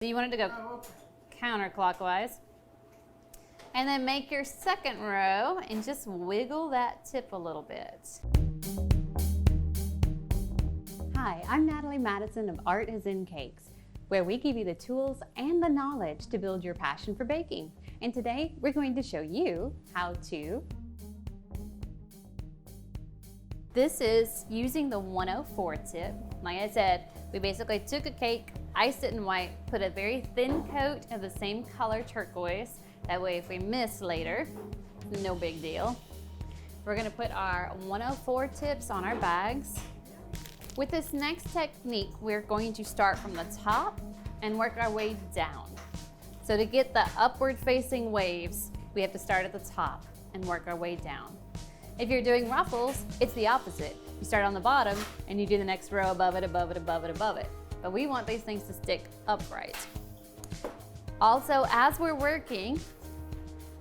So you want it to go counterclockwise. And then make your second row and just wiggle that tip a little bit. Hi, I'm Natalie Madison of Art is in Cakes, where we give you the tools and the knowledge to build your passion for baking. And today we're going to show you how to. This is using the 104 tip. Like I said, we basically took a cake, iced it in white, put a very thin coat of the same color turquoise. That way if we miss later, no big deal. We're gonna put our 104 tips on our bags. With this next technique, we're going to start from the top and work our way down. So to get the upward facing waves, we have to start at the top and work our way down. If you're doing ruffles, it's the opposite. You start on the bottom and you do the next row above it, above it, above it, above it. But we want these things to stick upright. Also, as we're working,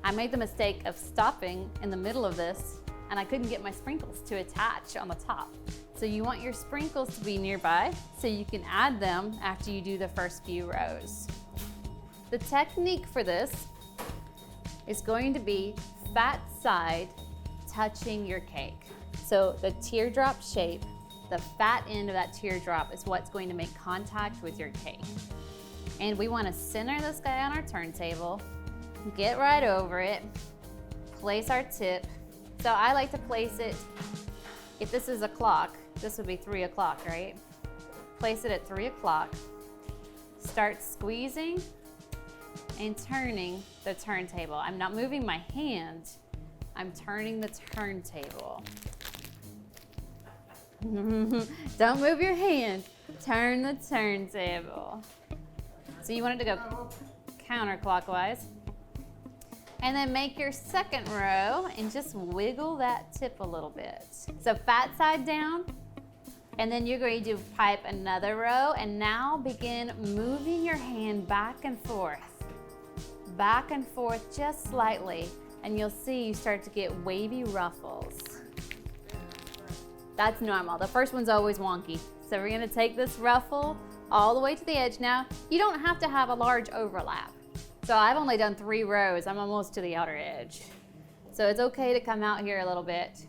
I made the mistake of stopping in the middle of this and I couldn't get my sprinkles to attach on the top. So you want your sprinkles to be nearby so you can add them after you do the first few rows. The technique for this is going to be fat side touching your cake. So the teardrop shape, the fat end of that teardrop is what's going to make contact with your cake. And we want to center this guy on our turntable, get right over it, place our tip. So I like to place it, if this is a clock, this would be 3 o'clock, right? Place it at 3 o'clock, start squeezing and turning the turntable. I'm not moving my hand, I'm turning the turntable. Don't move your hand, turn the turntable. So you want it to go counterclockwise. And then make your second row and just wiggle that tip a little bit. So fat side down, and then you're going to pipe another row, and now begin moving your hand back and forth just slightly, and you'll see you start to get wavy ruffles. That's normal. The first one's always wonky. So we're gonna take this ruffle all the way to the edge. Now, you don't have to have a large overlap. So I've only done 3 rows. I'm almost to the outer edge. So it's okay to come out here a little bit